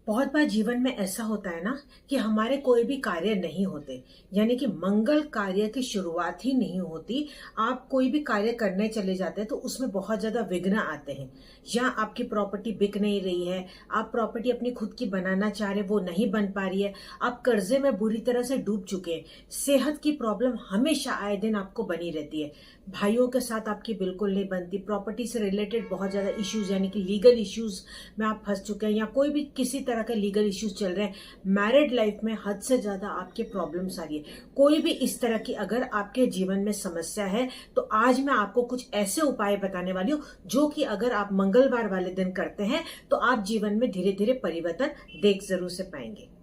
बहुत बार जीवन में ऐसा होता है ना कि हमारे कोई भी कार्य नहीं होते। यानी कि मंगल कार्य की शुरुआत ही नहीं होती। आप कोई भी कार्य करने चले जाते हैं तो उसमें बहुत ज्यादा विघ्न आते हैं। या आपकी प्रॉपर्टी बिक नहीं रही है, आप प्रॉपर्टी अपनी खुद की बनाना चाह रहे, वो नहीं बन पा रही है, आप कर्जे में बुरी तरह से डूब चुके हैं, सेहत की प्रॉब्लम हमेशा आए दिन आपको बनी रहती है, भाइयों के साथ आपकी बिल्कुल नहीं बनती, प्रॉपर्टी से रिलेटेड बहुत ज्यादा इश्यूज यानी कि लीगल इश्यूज में आप फंस चुके हैं, या कोई भी किसी तरह के लीगल इश्यूज चल रहे हैं, मैरिड लाइफ में हद से ज्यादा आपके प्रॉब्लम्स आ रही है, कोई भी इस तरह की अगर आपके जीवन में समस्या है तो आज मैं आपको कुछ ऐसे उपाय बताने वाली हूँ जो कि अगर आप मंगलवार वाले दिन करते हैं तो आप जीवन में धीरे धीरे परिवर्तन देख जरूर से पाएंगे।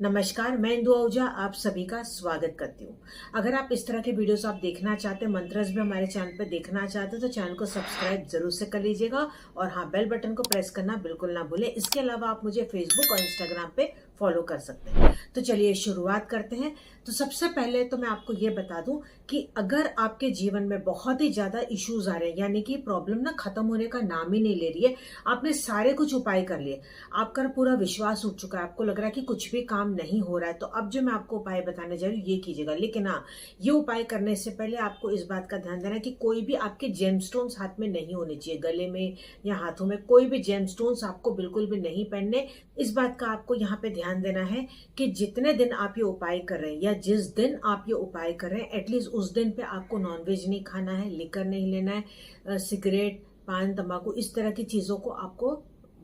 नमस्कार, मैं इंदु आहूजा आप सभी का स्वागत करती हूँ। अगर आप इस तरह के वीडियोस आप देखना चाहते हैं, मंत्रस भी हमारे चैनल पे देखना चाहते हैं तो चैनल को सब्सक्राइब जरूर से कर लीजिएगा और हाँ, बेल बटन को प्रेस करना बिल्कुल ना भूलें। इसके अलावा आप मुझे फेसबुक और इंस्टाग्राम पे फॉलो कर सकते हैं। तो चलिए शुरुआत करते हैं। तो सबसे पहले तो मैं आपको ये बता दूं कि अगर आपके जीवन में बहुत ही ज्यादा इश्यूज आ रहे हैं, यानी कि प्रॉब्लम ना खत्म होने का नाम ही नहीं ले रही है, आपने सारे कुछ उपाय कर लिए, आपका पूरा विश्वास उठ चुका है, आपको लग रहा है कि कुछ भी काम नहीं हो रहा है, तो अब जो मैं आपको उपाय बताने जा रही हूँ ये कीजिएगा। लेकिन हाँ, ये उपाय करने से पहले आपको इस बात का ध्यान देना है कि कोई भी आपके जेमस्टोन्स हाथ में नहीं होने चाहिए, गले में या हाथों में कोई भी जेमस्टोन्स आपको बिल्कुल भी नहीं पहनने। इस बात का आपको यहाँ पे ध्यान देना है कि जितने दिन आप ये उपाय कर रहे हैं या जिस दिन आप ये उपाय कर रहे हैं, एटलीस्ट उस दिन पे आपको नॉनवेज नहीं खाना है, लिकर नहीं लेना है, सिगरेट, पान, तंबाकू, इस तरह की चीजों को आपको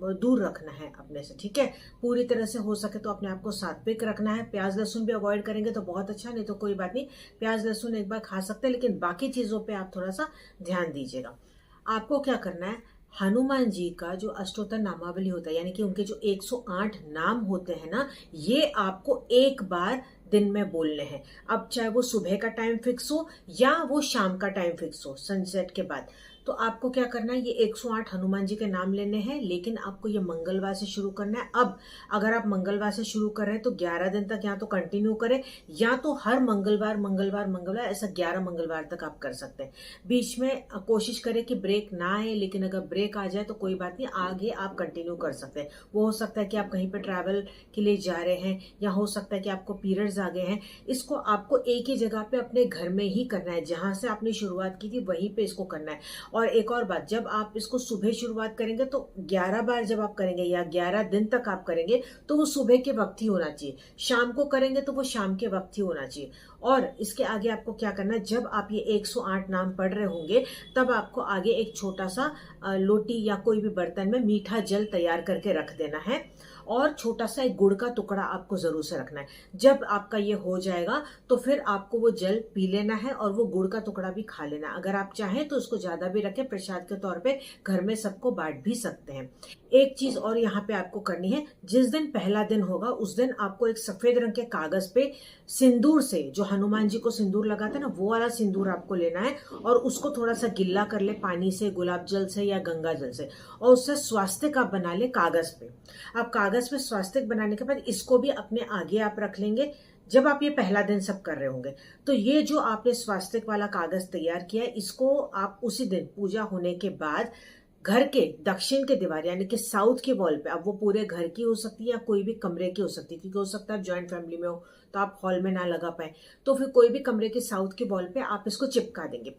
दूर रखना है अपने से। ठीक है, पूरी तरह से हो सके तो अपने आप को सात्विक रखना है। प्याज लहसुन भी अवॉइड करेंगे तो बहुत अच्छा, नहीं तो कोई बात नहीं, प्याज लहसुन एक बार खा सकते हैं, लेकिन बाकी चीजों पे आप थोड़ा सा ध्यान दीजिएगा। आपको क्या करना है, हनुमान जी का जो अष्टोत्तर नामावली होता है, यानी कि उनके जो 108 नाम होते हैं ना, ये आपको एक बार दिन में बोलने हैं। अब चाहे वो सुबह का टाइम फिक्स हो या वो शाम का टाइम फिक्स हो, सनसेट के बाद, तो आपको क्या करना है, ये 108 हनुमान जी के नाम लेने हैं, लेकिन आपको ये मंगलवार से शुरू करना है। अब अगर आप मंगलवार से शुरू कर रहे हैं तो 11 दिन तक या तो कंटिन्यू करें, या तो हर मंगलवार मंगलवार मंगलवार ऐसा 11 मंगलवार तक आप कर सकते हैं। बीच में कोशिश करें कि ब्रेक ना आए, लेकिन अगर ब्रेक आ जाए तो कोई बात नहीं, आगे आप कंटिन्यू कर सकते हैं। वो हो सकता है कि आप कहीं पर ट्रैवल के लिए जा रहे हैं, या हो सकता है कि आपको पीरियड्स आ गए हैं। इसको आपको एक ही जगह पे अपने घर में ही करना है, जहां से आपने शुरुआत की थी वहीं पे इसको करना है। और एक और बात, जब आप इसको सुबह शुरुआत करेंगे तो 11 बार जब आप करेंगे या 11 दिन तक आप करेंगे तो वो सुबह के वक्त ही होना चाहिए, शाम को करेंगे तो वो शाम के वक्त ही होना चाहिए। और इसके आगे आपको क्या करना है, जब आप ये 108 नाम पढ़ रहे होंगे तब आपको आगे एक छोटा सा लोटी या कोई भी बर्तन में मीठा जल तैयार करके रख देना है, और छोटा सा एक गुड़ का टुकड़ा आपको जरूर से रखना है। जब आपका ये हो जाएगा तो फिर आपको वो जल पी लेना है और वो गुड़ का टुकड़ा भी खा लेना है। अगर आप चाहें तो उसको ज्यादा भी रखें, प्रसाद के तौर पे घर में सबको बांट भी सकते हैं। एक चीज और यहाँ पे आपको करनी है, जिस दिन पहला दिन होगा उस दिन आपको एक सफेद रंग के कागज पे सिंदूर से, जो हनुमान जी को सिंदूर लगाते हैं ना, वो वाला सिंदूर आपको लेना है और उसको थोड़ा सा गिल्ला कर ले पानी से, गुलाब जल से या गंगा जल से, और उससे स्वास्तिक आप बना ले कागज पे। आप कागज पे स्वास्तिक बनाने के बाद इसको भी अपने आगे आप रख लेंगे। जब आप ये पहला दिन सब कर रहे होंगे तो ये जो आपने स्वास्तिक वाला कागज तैयार किया है, इसको आप उसी दिन पूजा होने के बाद घर के दक्षिण के दीवार यानी कि साउथ की वॉल पे, अब वो पूरे घर की हो सकती है या कोई भी कमरे की हो सकती है, क्योंकि हो सकता है आप ज्वाइंट फैमिली में हो तो आप हॉल में ना लगा पाए, तो फिर कोई भी कमरे के साउथ की वॉल पे आप इसको चिपका देंगे।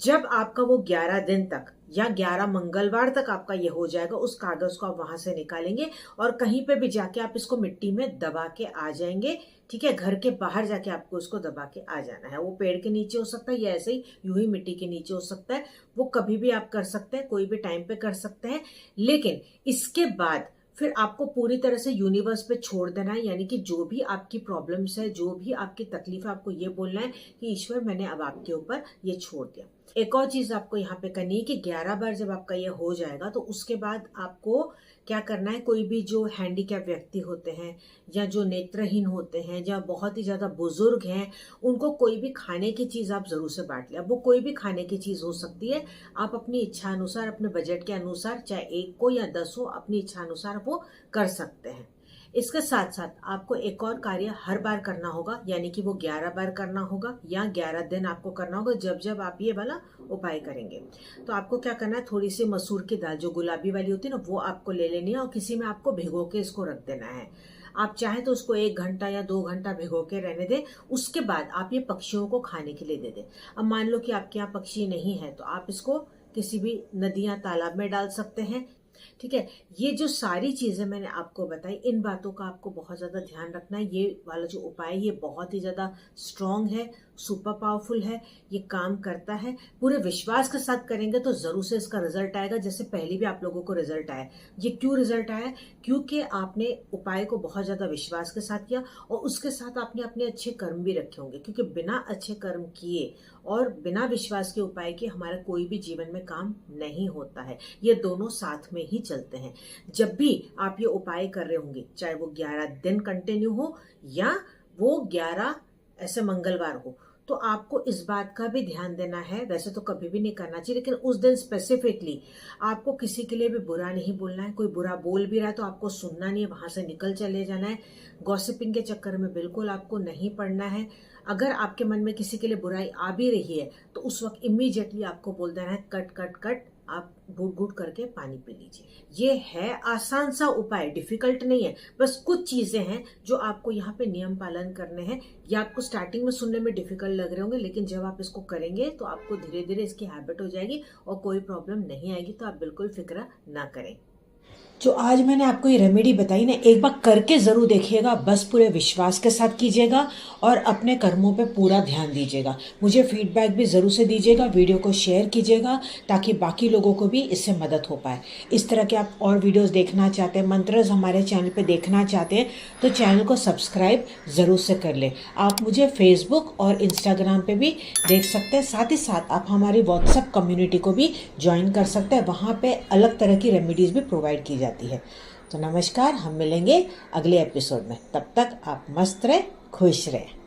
जब आपका वो 11 दिन तक या 11 मंगलवार तक आपका ये हो जाएगा, उस कागज को आप वहां से निकालेंगे और कहीं पे भी जाके आप इसको मिट्टी में दबा के आ जाएंगे। ठीक है, घर के बाहर जाके आपको इसको दबा के आ जाना है। वो पेड़ के नीचे हो सकता है या ऐसे ही यूं ही मिट्टी के नीचे हो सकता है, वो कभी भी आप कर सकते हैं, कोई भी टाइम पे कर सकते हैं। लेकिन इसके बाद फिर आपको पूरी तरह से यूनिवर्स पे छोड़ देना है, यानी कि जो भी आपकी प्रॉब्लम्स है, जो भी आपकी तकलीफ है, आपको ये बोलना है कि ईश्वर मैंने अब आपके ऊपर ये छोड़ दिया। एक और चीज आपको यहाँ पे करनी है कि 11 बार जब आपका ये हो जाएगा तो उसके बाद आपको क्या करना है, कोई भी जो हैंडीकैप व्यक्ति होते हैं या जो नेत्रहीन होते हैं या बहुत ही ज्यादा बुजुर्ग हैं, उनको कोई भी खाने की चीज आप जरूर से बांट लें। अब वो कोई भी खाने की चीज हो सकती है, आप अपनी इच्छा अनुसार, अपने बजट के अनुसार, चाहे 1 को या 10 हो, अपनी इच्छा अनुसार वो कर सकते हैं। इसके साथ साथ आपको एक और कार्य हर बार करना होगा, यानी कि वो 11 बार करना होगा या 11 दिन आपको करना होगा जब जब आप ये वाला उपाय करेंगे। तो आपको क्या करना है, थोड़ी सी मसूर की दाल जो गुलाबी वाली होती है ना, वो आपको ले लेनी है और किसी में आपको भिगो के इसको रख देना है। आप चाहें तो उसको 1 घंटा या 2 घंटा भिगो के रहने दें। उसके बाद आप ये पक्षियों को खाने के लिए दे दें। अब मान लो कि आपके यहाँ पक्षी नहीं है तो आप इसको किसी भी नदी या तालाब में डाल सकते हैं। ठीक है, ये जो सारी चीजें मैंने आपको बताई, इन बातों का आपको बहुत ज्यादा ध्यान रखना है। ये वाला जो उपाय है ये बहुत ही ज्यादा स्ट्रांग है, सुपर पावरफुल है, ये काम करता है। पूरे विश्वास के साथ करेंगे तो जरूर से इसका रिजल्ट आएगा, जैसे पहले भी आप लोगों को रिजल्ट आया। ये क्यों रिजल्ट आया? क्योंकि आपने उपाय को बहुत ज्यादा विश्वास के साथ किया और उसके साथ आपने अपने अच्छे कर्म भी रखे होंगे, क्योंकि बिना अच्छे कर्म किए और बिना विश्वास के उपाय के हमारा कोई भी जीवन में काम नहीं होता है। ये दोनों साथ में ही चलते हैं। जब भी आप ये उपाय कर रहे होंगे, चाहे वो 11 दिन कंटिन्यू हो या वो 11 ऐसे मंगलवार हो, तो आपको इस बात का भी ध्यान देना है। वैसे तो कभी भी नहीं करना चाहिए, लेकिन उस दिन स्पेसिफिकली आपको किसी के लिए भी बुरा नहीं बोलना है। कोई बुरा बोल भी रहा है तो आपको सुनना नहीं है, वहां से निकल चले जाना है। गॉसिपिंग के चक्कर में बिल्कुल आपको नहीं पड़ना है। अगर आपके मन में किसी के लिए बुराई आ भी रही है तो उस वक्त इमीडिएटली आपको बोल देना है, कट कट कट, आप घूट घूट करके पानी पी लीजिए। ये है आसान सा उपाय, डिफिकल्ट नहीं है। बस कुछ चीजें हैं जो आपको यहाँ पे नियम पालन करने हैं। ये आपको स्टार्टिंग में सुनने में डिफिकल्ट लग रहे होंगे, लेकिन जब आप इसको करेंगे तो आपको धीरे धीरे इसकी हैबिट हो जाएगी और कोई प्रॉब्लम नहीं आएगी। तो आप बिल्कुल फिक्र ना करें। जो आज मैंने आपको ये रेमेडी बताई ना, एक बार करके जरूर देखिएगा। बस पूरे विश्वास के साथ कीजिएगा और अपने कर्मों पे पूरा ध्यान दीजिएगा। मुझे फीडबैक भी जरूर से दीजिएगा, वीडियो को शेयर कीजिएगा ताकि बाकी लोगों को भी इससे मदद हो पाए। इस तरह के आप और वीडियोस देखना चाहते हैं, मंत्रस हमारे चैनल पे देखना चाहते हैं तो चैनल को सब्सक्राइब जरूर से कर ले। आप मुझे फेसबुक और इंस्टाग्राम पे भी देख सकते हैं। साथ ही साथ आप हमारी व्हाट्सएप कम्युनिटी को भी ज्वाइन कर सकते हैं, वहाँ पे अलग तरह की रेमेडीज भी प्रोवाइड की जाती है। तो नमस्कार, हम मिलेंगे अगले एपिसोड में। तब तक आप मस्त रहे, खुश रहे।